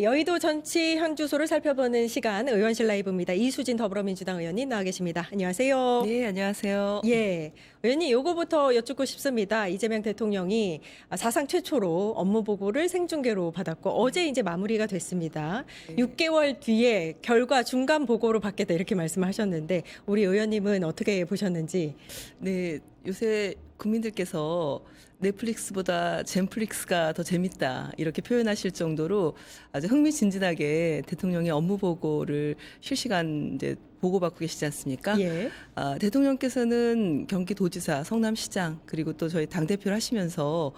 여의도 정치 한 주소를 살펴보는 시간 의원실 라이브입니다. 이수진 더불어민주당 의원님 나와 계십니다. 안녕하세요. 네, 안녕하세요. 예, 의원님 요거부터 여쭙고 싶습니다. 이재명 대통령이 사상 최초로 업무 보고를 생중계로 받았고 어제 이제 마무리가 됐습니다. 네. 6개월 뒤에 결과 중간 보고로 받겠다 이렇게 말씀하셨는데 우리 의원님은 어떻게 보셨는지? 네, 요새 국민들께서 넷플릭스보다 젠플릭스가 더 재밌다 이렇게 표현하실 정도로 아주 흥미진진하게 대통령의 업무 보고를 실시간 이제 보고받고 계시지 않습니까? 예. 대통령께서는 경기도지사, 성남시장 그리고 또 저희 당대표를 하시면서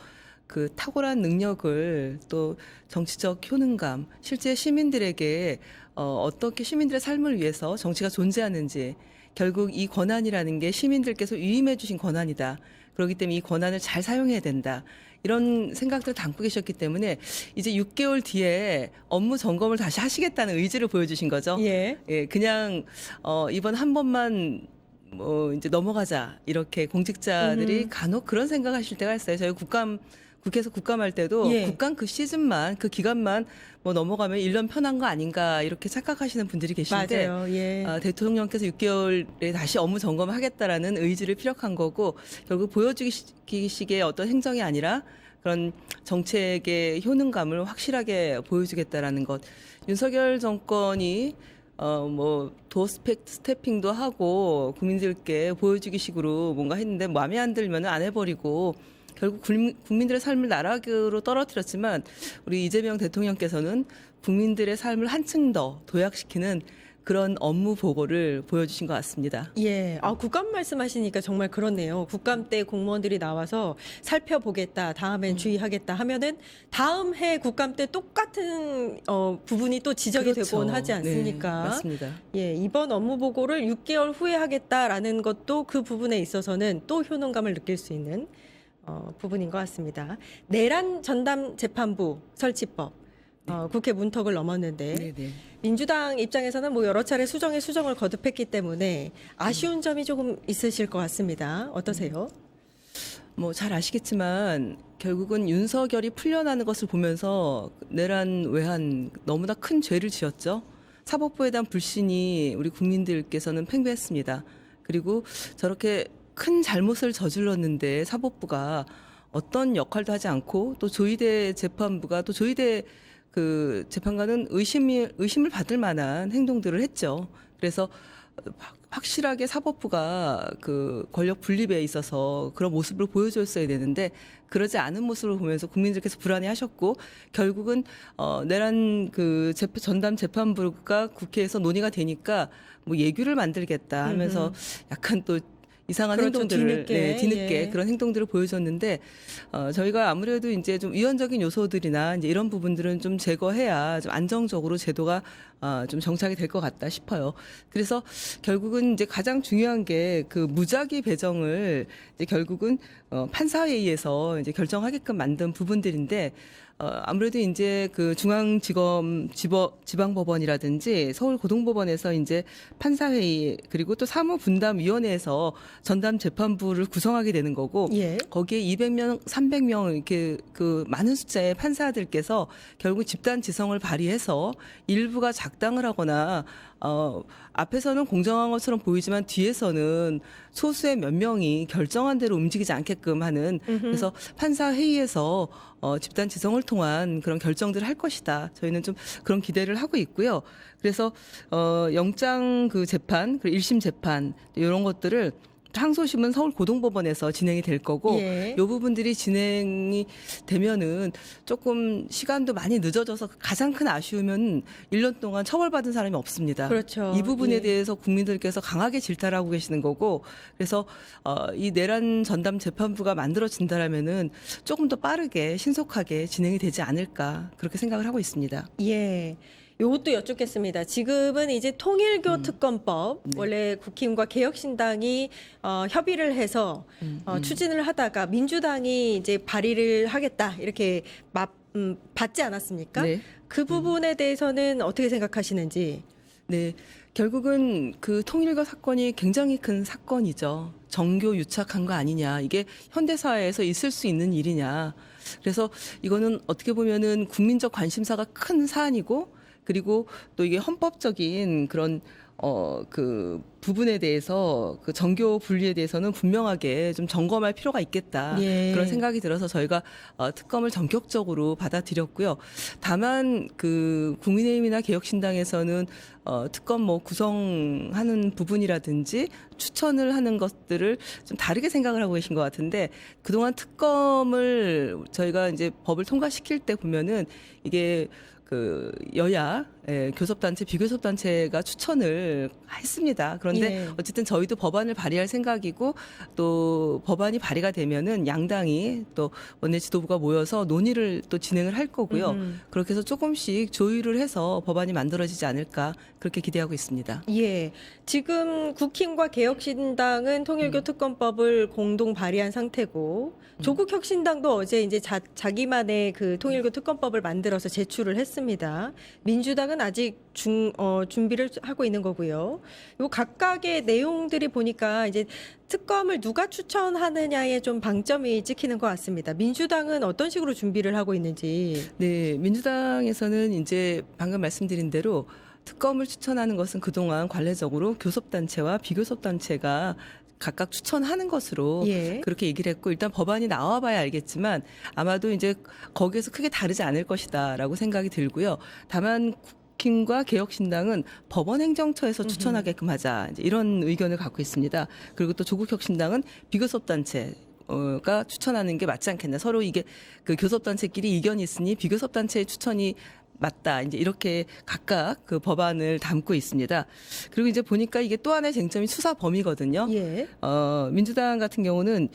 그 탁월한 능력을 또 정치적 효능감, 실제 시민들에게 어떻게 시민들의 삶을 위해서 정치가 존재하는지 결국 이 권한이라는 게 시민들께서 위임해 주신 권한이다. 그렇기 때문에 이 권한을 잘 사용해야 된다. 이런 생각들을 담고 계셨기 때문에 이제 6개월 뒤에 업무 점검을 다시 하시겠다는 의지를 보여주신 거죠. 예. 예, 그냥 이번 한 번만 뭐 이제 넘어가자 이렇게 공직자들이 간혹 그런 생각하실 때가 있어요. 저희 국회에서 국감할 때도 예. 국감 그 시즌만 그 기간만 뭐 넘어가면 1년 편한 거 아닌가 이렇게 착각하시는 분들이 계신데 맞아요. 예. 대통령께서 6개월에 다시 업무 점검하겠다라는 의지를 피력한 거고 결국 보여주기식의 어떤 행정이 아니라 그런 정책의 효능감을 확실하게 보여주겠다라는 것. 윤석열 정권이 뭐 도어 스태핑도 하고 국민들께 보여주기식으로 뭔가 했는데 마음에 안 들면 안 해버리고 결국 국민들의 삶을 나락으로 떨어뜨렸지만 우리 이재명 대통령께서는 국민들의 삶을 한층 더 도약시키는 그런 업무 보고를 보여주신 것 같습니다. 예, 국감 말씀하시니까 정말 그렇네요. 국감 때 공무원들이 나와서 살펴보겠다, 다음엔 주의하겠다 하면은 다음 해 국감 때 똑같은 부분이 또 지적이 그렇죠. 되곤 하지 않습니까? 네, 맞습니다. 예, 이번 업무 보고를 6개월 후에 하겠다라는 것도 그 부분에 있어서는 또 효능감을 느낄 수 있는 부분인 것 같습니다. 내란 전담 재판부 설치법. 국회 문턱을 넘었는데 네네. 민주당 입장에서는 뭐 여러 차례 수정을 거듭했기 때문에 아쉬운 점이 조금 있으실 것 같습니다. 어떠세요? 뭐 잘 아시겠지만 결국은 윤석열이 풀려나는 것을 보면서 내란 외환 너무나 큰 죄를 지었죠. 사법부에 대한 불신이 우리 국민들께서는 팽배했습니다. 그리고 저렇게 큰 잘못을 저질렀는데 사법부가 어떤 역할도 하지 않고 또 조희대 재판부가 또 조희대 그 재판관은 의심을 받을 만한 행동들을 했죠. 그래서 확실하게 사법부가 그 권력 분립에 있어서 그런 모습을 보여줬어야 되는데 그러지 않은 모습을 보면서 국민들께서 불안해하셨고 결국은 내란 그 전담 재판부가 국회에서 논의가 되니까 뭐 예규를 만들겠다 하면서 약간 또 이상한 그렇죠. 행동들을 뒤늦게 예. 그런 행동들을 보여줬는데 저희가 아무래도 이제 좀 위헌적인 요소들이나 이제 이런 부분들은 좀 제거해야 좀 안정적으로 제도가 좀 정착이 될 것 같다 싶어요. 그래서 결국은 이제 가장 중요한 게 그 무작위 배정을 이제 결국은 판사회의에서 이제 결정하게끔 만든 부분들인데 아무래도 이제 그 중앙지검 지방법원이라든지 서울고등법원에서 이제 판사회의 그리고 또 사무분담위원회에서 전담 재판부를 구성하게 되는 거고 예. 거기에 200명, 300명 이렇게 그 많은 숫자의 판사들께서 결국 집단 지성을 발휘해서 일부가 작당을 하거나 앞에서는 공정한 것처럼 보이지만 뒤에서는 소수의 몇 명이 결정한 대로 움직이지 않게끔 하는 그래서 판사 회의에서 집단 지성을 통한 그런 결정들을 할 것이다. 저희는 좀 그런 기대를 하고 있고요. 그래서 영장 그 재판, 그리고 1심 재판 이런 것들을 항소심은 서울고등법원에서 진행이 될 거고 예. 이 부분들이 진행이 되면은 조금 시간도 많이 늦어져서 가장 큰 아쉬움은 1년 동안 처벌받은 사람이 없습니다. 그렇죠. 이 부분에 예. 대해서 국민들께서 강하게 질타를 하고 계시는 거고 그래서 이 내란 전담 재판부가 만들어진다라면은 조금 더 빠르게 신속하게 진행이 되지 않을까 그렇게 생각을 하고 있습니다. 예. 요것도 여쭙겠습니다. 지금은 이제 통일교 특검법 네. 원래 국힘과 개혁신당이 협의를 해서 추진을 하다가 민주당이 이제 발의를 하겠다 이렇게 받지 않았습니까? 네. 그 부분에 대해서는 어떻게 생각하시는지? 네. 결국은 그 통일교 사건이 굉장히 큰 사건이죠. 정교 유착한 거 아니냐. 이게 현대사회에서 있을 수 있는 일이냐. 그래서 이거는 어떻게 보면은 국민적 관심사가 큰 사안이고, 그리고 또 이게 헌법적인 그런 그 부분에 대해서 그 정교 분리에 대해서는 분명하게 좀 점검할 필요가 있겠다. 예. 그런 생각이 들어서 저희가 특검을 전격적으로 받아들였고요. 다만 그 국민의힘이나 개혁신당에서는 특검 뭐 구성하는 부분이라든지 추천을 하는 것들을 좀 다르게 생각을 하고 계신 것 같은데, 그동안 특검을 저희가 이제 법을 통과시킬 때 보면은 이게 그 여야 교섭단체, 비교섭단체가 추천을 했습니다. 그런데 예. 어쨌든 저희도 법안을 발의할 생각이고, 또 법안이 발의가 되면은 양당이 또 원내 지도부가 모여서 논의를 또 진행을 할 거고요. 그렇게 해서 조금씩 조율을 해서 법안이 만들어지지 않을까 그렇게 기대하고 있습니다. 예. 지금 국힘과 개혁신당은 통일교 특검법을 공동 발의한 상태고, 조국혁신당도 어제 이제 자기만의 그 통일교 특검법을 만들어서 제출을 했습니다. 민주당은 아직 준비를 하고 있는 거고요. 요 각각의 내용들이 보니까 이제 특검을 누가 추천하느냐에 좀 방점이 찍히는 것 같습니다. 민주당은 어떤 식으로 준비를 하고 있는지. 네, 민주당에서는 이제 방금 말씀드린 대로 특검을 추천하는 것은 그동안 관례적으로 교섭단체와 비교섭단체가 각각 추천하는 것으로 예. 그렇게 얘기를 했고, 일단 법안이 나와봐야 알겠지만 아마도 이제 거기에서 크게 다르지 않을 것이다라고 생각이 들고요. 다만 국힘과 개혁신당은 법원행정처에서 추천하게끔 하자, 이제 이런 의견을 갖고 있습니다. 그리고 또 조국혁신당은 비교섭단체 가 추천하는 게 맞지 않겠나. 서로 이게 그 교섭단체끼리 이견이 있으니 비교섭단체의 추천이 맞다. 이제 이렇게 각각 그 법안을 담고 있습니다. 그리고 이제 보니까 이게 또 하나의 쟁점이 수사 범위거든요. 예. 민주당 같은 경우는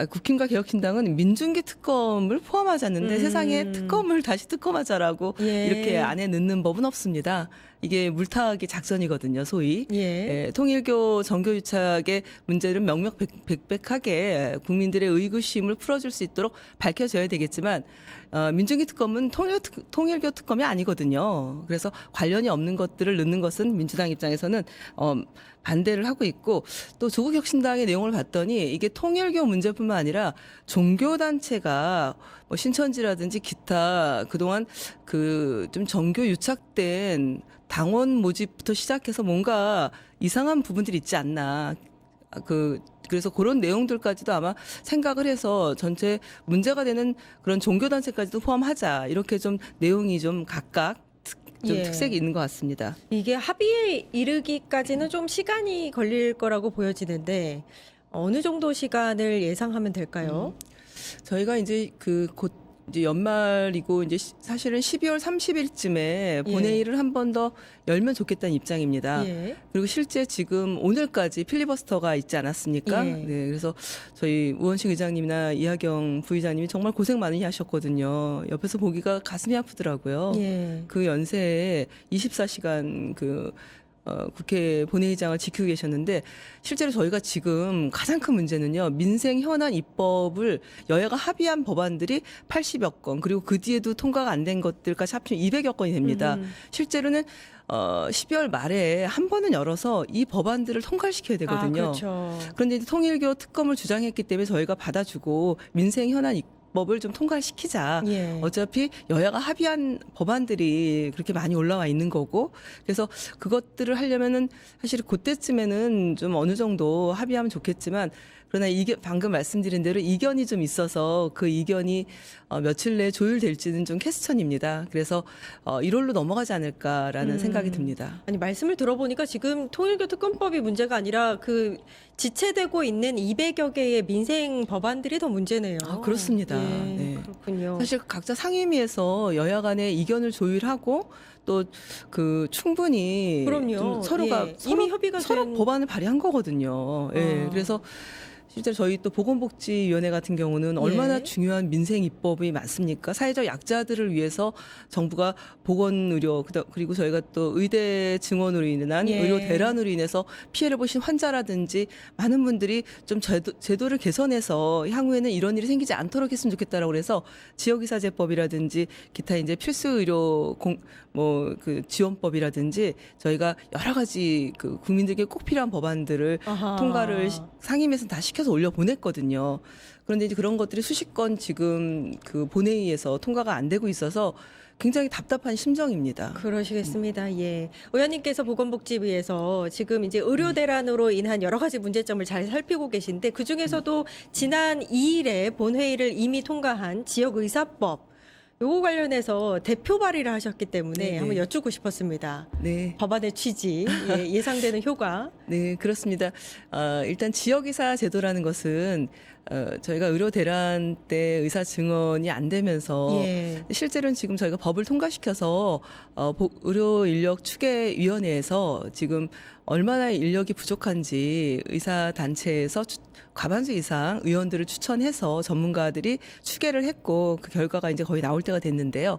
국힘과 개혁신당은 민중기 특검을 포함하지 않는데 세상에 특검을 다시 특검하자라고 예. 이렇게 안에 넣는 법은 없습니다. 이게 물타기 작전이거든요, 소위. 예. 통일교 정교 유착의 문제를 명명백백하게 국민들의 의구심을 풀어줄 수 있도록 밝혀져야 되겠지만, 민중기 특검은 통일교 특검이 아니거든요. 그래서 관련이 없는 것들을 넣는 것은 민주당 입장에서는 반대를 하고 있고, 또 조국혁신당의 내용을 봤더니 이게 통일교 문제뿐만 아니라 종교단체가 뭐 신천지라든지 기타 그동안 그 좀 정교 유착된 당원 모집부터 시작해서 뭔가 이상한 부분들이 있지 않나. 그래서 그런 내용들까지도 아마 생각을 해서 전체 문제가 되는 그런 종교단체까지도 포함하자. 이렇게 좀 내용이 좀 각각 좀 예. 특색이 있는 것 같습니다. 이게 합의에 이르기까지는 좀 시간이 걸릴 거라고 보여지는데 어느 정도 시간을 예상하면 될까요? 저희가 이제 곧 이제 연말이고 이제 사실은 12월 30일쯤에 본회의를 한 번 더 열면 좋겠다는 입장입니다. 예. 그리고 실제 지금 오늘까지 필리버스터가 있지 않았습니까? 예. 네, 그래서 저희 우원식 의장님이나 이하경 부의장님이 정말 고생 많이 하셨거든요. 옆에서 보기가 가슴이 아프더라고요. 예. 그 연세에 24시간 국회 본회의장을 지키고 계셨는데, 실제로 저희가 지금 가장 큰 문제는요, 민생 현안 입법을 여야가 합의한 법안들이 80여 건, 그리고 그 뒤에도 통과가 안 된 것들까지 합치면 200여 건이 됩니다. 실제로는 12월 말에 한 번은 열어서 이 법안들을 통과시켜야 되거든요. 그렇죠. 그런데 이제 통일교 특검을 주장했기 때문에 저희가 받아주고 민생 현안 입법을 좀 통과시키자. 예. 어차피 여야가 합의한 법안들이 그렇게 많이 올라와 있는 거고, 그래서 그것들을 하려면은 사실 그때쯤에는 좀 어느 정도 합의하면 좋겠지만, 그러나 이게 방금 말씀드린 대로 이견이 좀 있어서 그 이견이 며칠 내에 조율될지는 좀 퀘스천입니다. 그래서 1월로 넘어가지 않을까라는 생각이 듭니다. 아니 말씀을 들어보니까 지금 통일교 특검법이 문제가 아니라 그 지체되고 있는 200여 개의 민생 법안들이 더 문제네요. 그렇습니다. 예, 네. 그렇군요. 사실 각자 상임위에서 여야 간의 이견을 조율하고 또 충분히 그럼요. 좀 서로가 예. 이미 협의가 서로 된- 법안을 발의한 거거든요. 예. 그래서 실제로 저희 또 보건복지위원회 같은 경우는 얼마나 예. 중요한 민생 입법이 많습니까? 사회적 약자들을 위해서 정부가 보건의료 그리고 저희가 또 의대 증원으로 인한 예. 의료 대란으로 인해서 피해를 보신 환자라든지 많은 분들이 좀 제도를 개선해서 향후에는 이런 일이 생기지 않도록 했으면 좋겠다라고 그래서 지역의사제법이라든지 기타 이제 필수 의료 그 지원법이라든지 저희가 여러 가지 그 국민들께 꼭 필요한 법안들을 아하. 통과를 상임위에서 다 시켜서 올려 보냈거든요. 그런데 이제 그런 것들이 수십 건 지금 그 본회의에서 통과가 안 되고 있어서 굉장히 답답한 심정입니다. 그러시겠습니다. 예. 의원님께서 보건복지부에서 지금 이제 의료 대란으로 인한 여러 가지 문제점을 잘 살피고 계신데 그 중에서도 지난 2일에 본회의를 이미 통과한 지역의사법 요거 관련해서 대표 발의를 하셨기 때문에 네네. 한번 여쭙고 싶었습니다. 네. 법안의 취지, 예상되는 효과. 네, 그렇습니다. 일단 지역의사 제도라는 것은 저희가 의료 대란 때 의사 증언이 안 되면서 예. 실제로는 지금 저희가 법을 통과시켜서 의료 인력 추계 위원회에서 지금 얼마나 인력이 부족한지 의사 단체에서 과반수 이상 의원들을 추천해서 전문가들이 추계를 했고 그 결과가 이제 거의 나올 때가 됐는데요.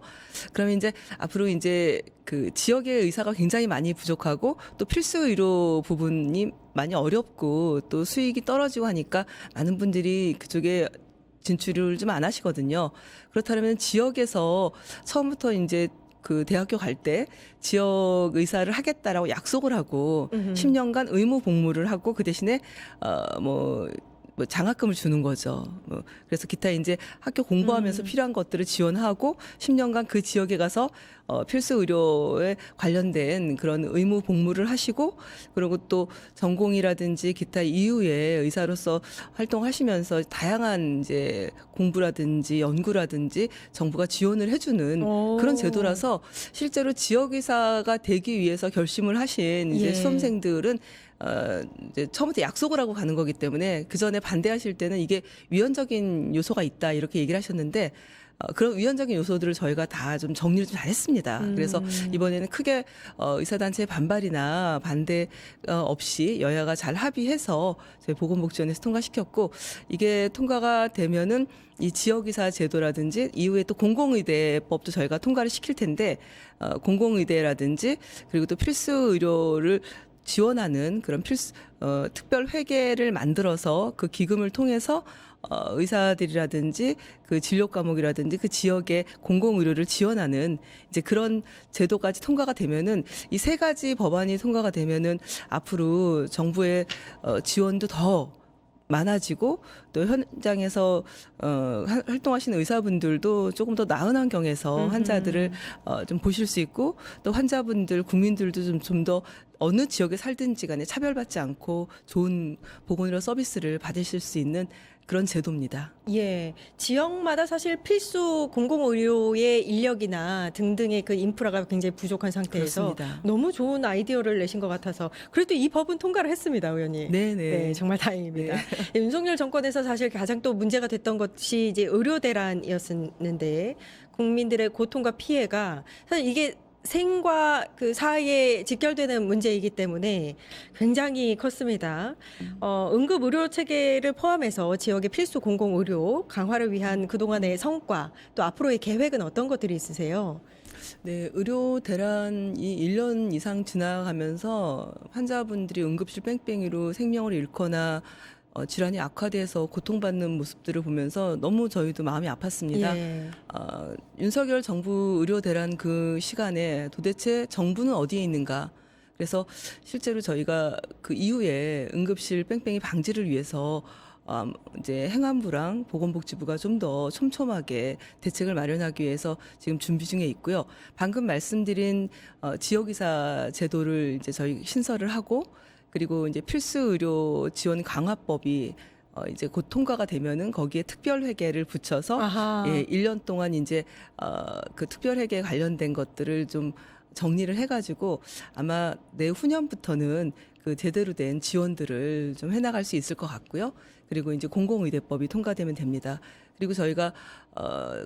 그러면 이제 앞으로 이제 그 지역의 의사가 굉장히 많이 부족하고 또 필수 의료 부분이 많이 어렵고 또 수익이 떨어지고 하니까 많은 분들이 그쪽에 진출을 좀 안 하시거든요. 그렇다면 지역에서 처음부터 이제 그 대학교 갈 때 지역 의사를 하겠다라고 약속을 하고 10년간 의무 복무를 하고 그 대신에 뭐 장학금을 주는 거죠. 그래서 기타 이제 학교 공부하면서 필요한 것들을 지원하고 10년간 그 지역에 가서 필수 의료에 관련된 그런 의무 복무를 하시고 그리고 또 전공이라든지 기타 이후에 의사로서 활동하시면서 다양한 이제 공부라든지 연구라든지 정부가 지원을 해주는 오. 그런 제도라서 실제로 지역 의사가 되기 위해서 결심을 하신 이제 예. 수험생들은 이제 처음부터 약속을 하고 가는 거기 때문에 그 전에 반대하실 때는 이게 위헌적인 요소가 있다 이렇게 얘기를 하셨는데 그런 위헌적인 요소들을 저희가 다 좀 정리를 좀 잘했습니다. 그래서 이번에는 크게 의사단체의 반발이나 반대 없이 여야가 잘 합의해서 저희 보건복지원에서 통과시켰고 이게 통과가 되면은 이 지역의사 제도라든지 이후에 또 공공의대법도 저희가 통과를 시킬 텐데 공공의대라든지 그리고 또 필수 의료를 지원하는 그런 특별 회계를 만들어서 그 기금을 통해서 의사들이라든지 그 진료 과목이라든지 그 지역의 공공의료를 지원하는 이제 그런 제도까지 통과가 되면은 이 세 가지 법안이 통과가 되면은 앞으로 정부의 지원도 더 많아지고 또 현장에서 활동하시는 의사분들도 조금 더 나은 환경에서 환자들을 좀 보실 수 있고 또 환자분들 국민들도 좀 더 어느 지역에 살든지 간에 차별받지 않고 좋은 보건의료 서비스를 받으실 수 있는 그런 제도입니다. 예. 지역마다 사실 필수 공공의료의 인력이나 등등의 그 인프라가 굉장히 부족한 상태에서 그렇습니다. 너무 좋은 아이디어를 내신 것 같아서 그래도 이 법은 통과를 했습니다, 의원님. 네네. 네, 정말 다행입니다. 예, 윤석열 정권에서 사실 가장 또 문제가 됐던 것이 이제 의료 대란이었는데 국민들의 고통과 피해가 사실 이게 생과 그 사이에 직결되는 문제이기 때문에 굉장히 컸습니다. 응급 의료 체계를 포함해서 지역의 필수 공공 의료 강화를 위한 그동안의 성과 또 앞으로의 계획은 어떤 것들이 있으세요? 네, 의료 대란이 1년 이상 지나가면서 환자분들이 응급실 뺑뺑이로 생명을 잃거나 질환이 악화돼서 고통받는 모습들을 보면서 너무 저희도 마음이 아팠습니다. 예. 윤석열 정부 의료 대란 그 시간에 도대체 정부는 어디에 있는가? 그래서 실제로 저희가 그 이후에 응급실 뺑뺑이 방지를 위해서 이제 행안부랑 보건복지부가 좀 더 촘촘하게 대책을 마련하기 위해서 지금 준비 중에 있고요. 방금 말씀드린 지역의사 제도를 이제 저희 신설을 하고 그리고 이제 필수 의료 지원 강화법이 이제 곧 통과가 되면은 거기에 특별 회계를 붙여서 아하. 예, 1년 동안 이제 그 특별 회계 관련된 것들을 좀 정리를 해가지고 아마 내후년부터는 그 제대로 된 지원들을 좀 해나갈 수 있을 것 같고요. 그리고 이제 공공의대법이 통과되면 됩니다. 그리고 저희가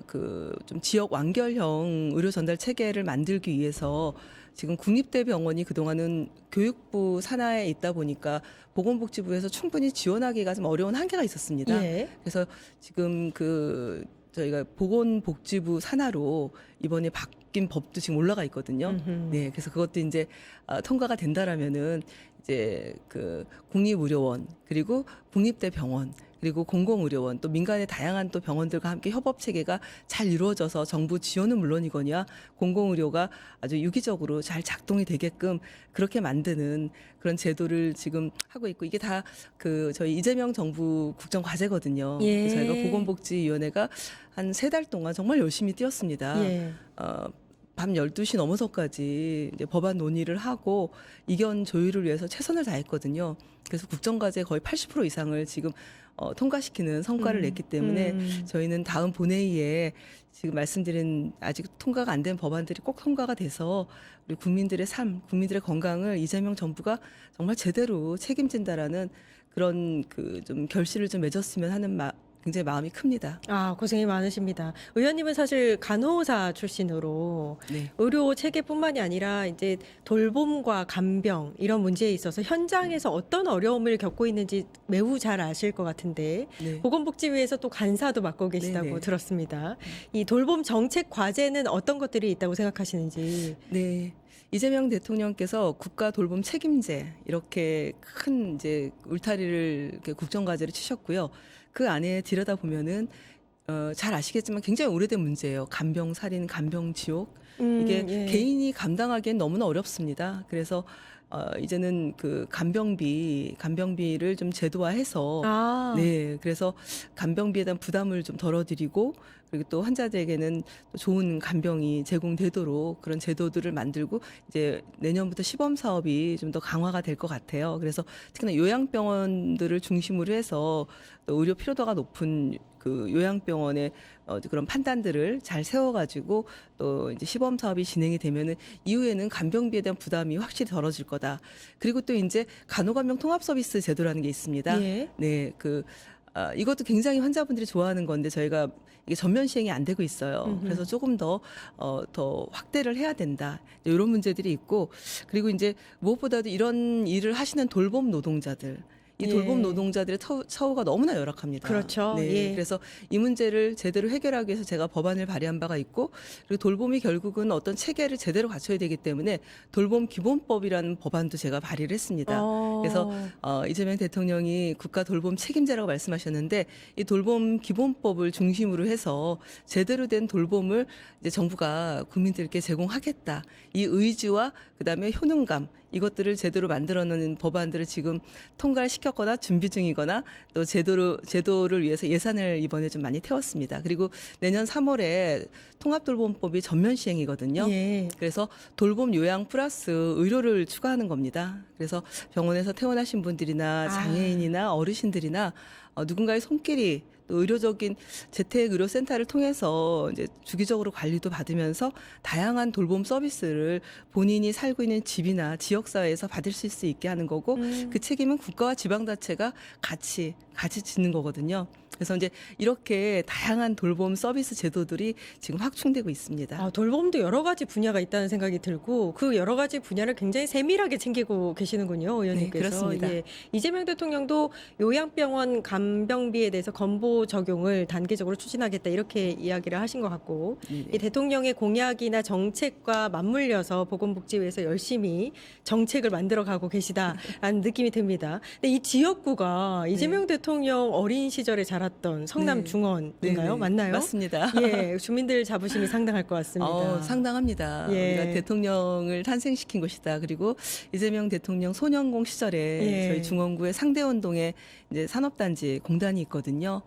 그 좀 지역 완결형 의료 전달 체계를 만들기 위해서 지금 국립대병원이 그동안은 교육부 산하에 있다 보니까 보건복지부에서 충분히 지원하기가 좀 어려운 한계가 있었습니다. 예. 그래서 지금 그 저희가 보건복지부 산하로 이번에 바뀐 법도 지금 올라가 있거든요. 음흠. 네, 그래서 그것도 이제 통과가 된다라면은 이제 그 국립의료원 그리고 국립대병원 그리고 공공의료원 또 민간의 다양한 또 병원들과 함께 협업 체계가 잘 이루어져서 정부 지원은 물론이거니와 공공의료가 아주 유기적으로 잘 작동이 되게끔 그렇게 만드는 그런 제도를 지금 하고 있고 이게 다 그 저희 이재명 정부 국정 과제거든요. 예. 그래서 저희가 보건복지위원회가 한 3달 동안 정말 열심히 뛰었습니다. 예. 밤 12시 넘어서까지 이제 법안 논의를 하고 이견 조율을 위해서 최선을 다했거든요. 그래서 국정과제 거의 80% 이상을 지금 통과시키는 성과를 냈기 때문에 저희는 다음 본회의에 지금 말씀드린 아직 통과가 안 된 법안들이 꼭 통과가 돼서 우리 국민들의 삶, 국민들의 건강을 이재명 정부가 정말 제대로 책임진다라는 그런 그 좀 결실을 좀 맺었으면 하는 굉장히 마음이 큽니다. 아, 고생이 많으십니다. 의원님은 사실 간호사 출신으로 네. 의료 체계뿐만이 아니라 이제 돌봄과 간병 이런 문제에 있어서 현장에서 어떤 어려움을 겪고 있는지 매우 잘 아실 것 같은데 네. 보건복지부에서 또 간사도 맡고 계시다고 네네. 들었습니다. 이 돌봄 정책 과제는 어떤 것들이 있다고 생각하시는지. 네. 이재명 대통령께서 국가 돌봄 책임제 이렇게 큰 이제 울타리를 이렇게 국정과제를 치셨고요. 그 안에 들여다 보면은 잘 아시겠지만 굉장히 오래된 문제예요. 간병 살인, 간병 지옥. 이게 예. 개인이 감당하기엔 너무나 어렵습니다. 그래서 이제는 그 간병비를 좀 제도화해서 아, 네, 그래서 간병비에 대한 부담을 좀 덜어드리고 그리고 또 환자들에게는 또 좋은 간병이 제공되도록 그런 제도들을 만들고 이제 내년부터 시범 사업이 좀 더 강화가 될 것 같아요. 그래서 특히나 요양병원들을 중심으로 해서 또 의료 필요도가 높은 그 요양병원의 그런 판단들을 잘 세워가지고 또 이제 시범 사업이 진행이 되면은 이후에는 간병비에 대한 부담이 확실히 덜어질 거다. 그리고 또 이제 간호간병 통합 서비스 제도라는 게 있습니다. 예. 네, 이것도 굉장히 환자분들이 좋아하는 건데 저희가 이게 전면 시행이 안 되고 있어요. 그래서 조금 더 확대를 해야 된다. 이런 문제들이 있고 그리고 이제 무엇보다도 이런 일을 하시는 돌봄 노동자들. 이 돌봄 예. 노동자들의 처우가 너무나 열악합니다. 그렇죠. 네, 예. 그래서 이 문제를 제대로 해결하기 위해서 제가 법안을 발의한 바가 있고 그리고 돌봄이 결국은 어떤 체계를 제대로 갖춰야 되기 때문에 돌봄 기본법이라는 법안도 제가 발의를 했습니다. 그래서 이재명 대통령이 국가 돌봄 책임제라고 말씀하셨는데 이 돌봄 기본법을 중심으로 해서 제대로 된 돌봄을 이제 정부가 국민들께 제공하겠다. 이 의지와 그다음에 효능감 이것들을 제대로 만들어내는 법안들을 지금 통과를 시켰거나 준비 중이거나 또 제도를 위해서 예산을 이번에 좀 많이 태웠습니다. 그리고 내년 3월에 통합돌봄법이 전면 시행이거든요. 예. 그래서 돌봄 요양 플러스 의료를 추가하는 겁니다. 그래서 병원에서 퇴원하신 분들이나 장애인이나 어르신들이나 누군가의 손길이 또 의료적인 재택의료센터를 통해서 이제 주기적으로 관리도 받으면서 다양한 돌봄 서비스를 본인이 살고 있는 집이나 지역사회에서 받을 수 있게 하는 거고 그 책임은 국가와 지방자치가 같이 짓는 거거든요. 그래서 이제 이렇게 다양한 돌봄 서비스 제도들이 지금 확충되고 있습니다. 아, 돌봄도 여러 가지 분야가 있다는 생각이 들고 그 여러 가지 분야를 굉장히 세밀하게 챙기고 계시는군요, 의원님께서. 네, 그렇습니다. 예. 이재명 대통령도 요양병원 간병비에 대해서 건보 적용을 단계적으로 추진하겠다 이렇게 이야기를 하신 것 같고 네네. 이 대통령의 공약이나 정책과 맞물려서 보건복지부에서 열심히 정책을 만들어가고 계시다라는 느낌이 듭니다. 근데 이 지역구가 이재명 대통령 어린 시절에 자랐던 성남 네. 중원인가요? 네네. 맞나요? 맞습니다. 예, 주민들 자부심이 상당할 것 같습니다. 상당합니다. 예. 우리가 대통령을 탄생시킨 곳이다. 그리고 이재명 대통령 소년공 시절에 예. 저희 중원구의 상대원동에 이제 산업단지 공단이 있거든요.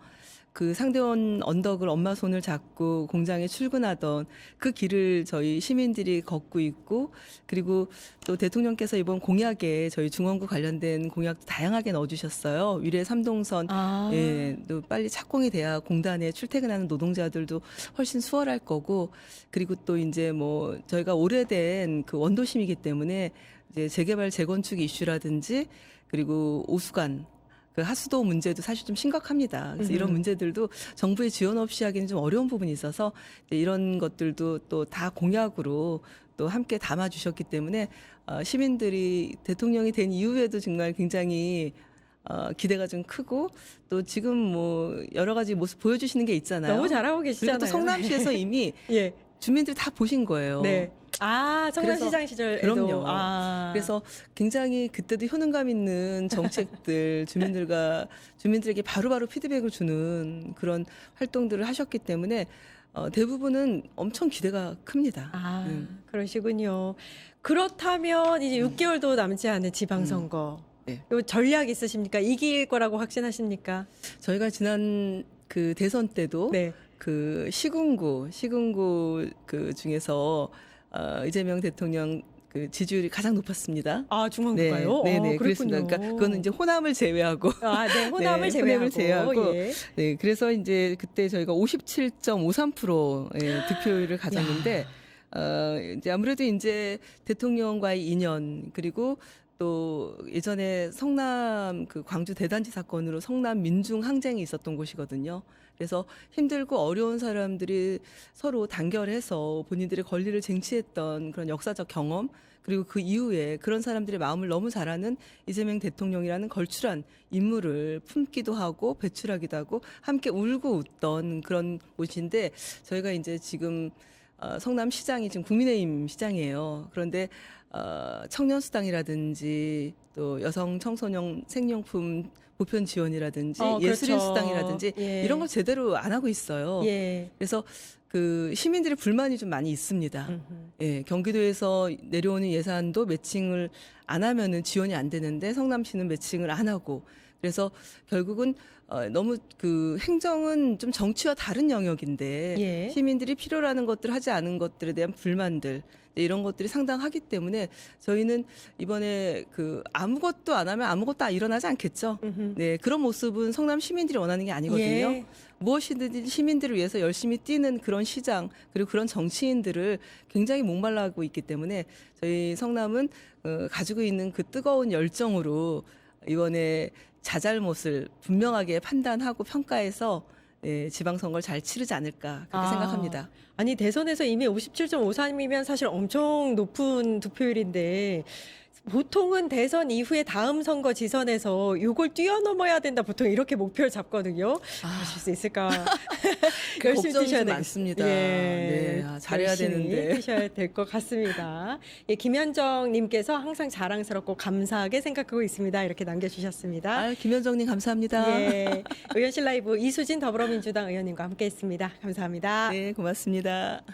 그 상대원 언덕을 엄마 손을 잡고 공장에 출근하던 그 길을 저희 시민들이 걷고 있고 그리고 또 대통령께서 이번 공약에 저희 중원구 관련된 공약도 다양하게 넣어주셨어요. 위례 3동선 예, 또 빨리 착공이 돼야 공단에 출퇴근하는 노동자들도 훨씬 수월할 거고 그리고 또 이제 뭐 저희가 오래된 그 원도심이기 때문에 이제 재개발 재건축 이슈라든지 그리고 오수관 그 하수도 문제도 사실 좀 심각합니다. 그래서 이런 음흠. 문제들도 정부의 지원 없이 하기는 좀 어려운 부분이 있어서 이제 이런 것들도 또 다 공약으로 또 함께 담아주셨기 때문에 시민들이 대통령이 된 이후에도 정말 굉장히 기대가 좀 크고 또 지금 뭐 여러 가지 모습 보여주시는 게 있잖아요. 너무 잘하고 그리고 계시잖아요. 또 성남시에서 이미 예. 주민들이 다 보신 거예요. 네. 아, 성남시장 시절에도. 그럼요. 아. 그래서 굉장히 그때도 효능감 있는 정책들 주민들에게 바로바로 피드백을 주는 그런 활동들을 하셨기 때문에 대부분은 엄청 기대가 큽니다. 아, 그러시군요. 그렇다면 이제 6개월도 남지 않은 지방선거. 네. 요 전략 있으십니까? 이길 거라고 확신하십니까? 저희가 지난 그 대선 때도 네. 그 시군구 그 중에서 이재명 대통령 그 지지율이 가장 높았습니다. 아, 중앙구가요? 네, 그랬군요. 그렇습니다. 그러니까 그거는 이제 호남을 제외하고 아, 네, 호남을 네, 제외하고. 호남을 제외하고. 예. 네, 그래서 이제 그때 저희가 57.53%의 득표율을 가졌는데 이제 아무래도 이제 대통령과의 인연 그리고 또 예전에 성남 그 광주 대단지 사건으로 성남 민중 항쟁이 있었던 곳이거든요. 그래서 힘들고 어려운 사람들이 서로 단결해서 본인들의 권리를 쟁취했던 그런 역사적 경험 그리고 그 이후에 그런 사람들의 마음을 너무 잘 아는 이재명 대통령이라는 걸출한 인물을 품기도 하고 배출하기도 하고 함께 울고 웃던 그런 곳인데 저희가 이제 지금 성남시장이 지금 국민의힘 시장이에요. 그런데 청년수당이라든지 또 여성 청소년 생용품 보편 지원이라든지 그렇죠. 예술인 수당이라든지 예. 이런 걸 제대로 안 하고 있어요. 예. 그래서 그 시민들의 불만이 좀 많이 있습니다. 음흠. 예, 경기도에서 내려오는 예산도 매칭을 안 하면은 지원이 안 되는데 성남시는 매칭을 안 하고 그래서 결국은 너무 그 행정은 좀 정치와 다른 영역인데 예. 시민들이 필요로 하는 것들 하지 않은 것들에 대한 불만들 이런 것들이 상당하기 때문에 저희는 이번에 그 아무것도 안 하면 아무것도 일어나지 않겠죠. 음흠. 네, 그런 모습은 성남 시민들이 원하는 게 아니거든요. 예. 무엇이든지 시민들을 위해서 열심히 뛰는 그런 시장 그리고 그런 정치인들을 굉장히 목말라하고 있기 때문에 저희 성남은 가지고 있는 그 뜨거운 열정으로 이번에 자잘못을 분명하게 판단하고 평가해서 지방선거를 잘 치르지 않을까 그렇게 생각합니다. 아니 대선에서 이미 57.53이면 사실 엄청 높은 득표율인데 보통은 대선 이후에 다음 선거 지선에서 이걸 뛰어넘어야 된다 보통 이렇게 목표를 잡거든요. 하실 수 있을까? 열심히 걱정이 뛰셔야 좀 되겠- 많습니다. 예, 네, 잘해야 열심히 되는데. 뛰셔야 될 것 같습니다. 예, 김현정님께서 항상 자랑스럽고 감사하게 생각하고 있습니다. 이렇게 남겨주셨습니다. 김현정님 감사합니다. 예, 의원실 라이브 이수진 더불어민주당 의원님과 함께했습니다. 감사합니다. 네, 고맙습니다.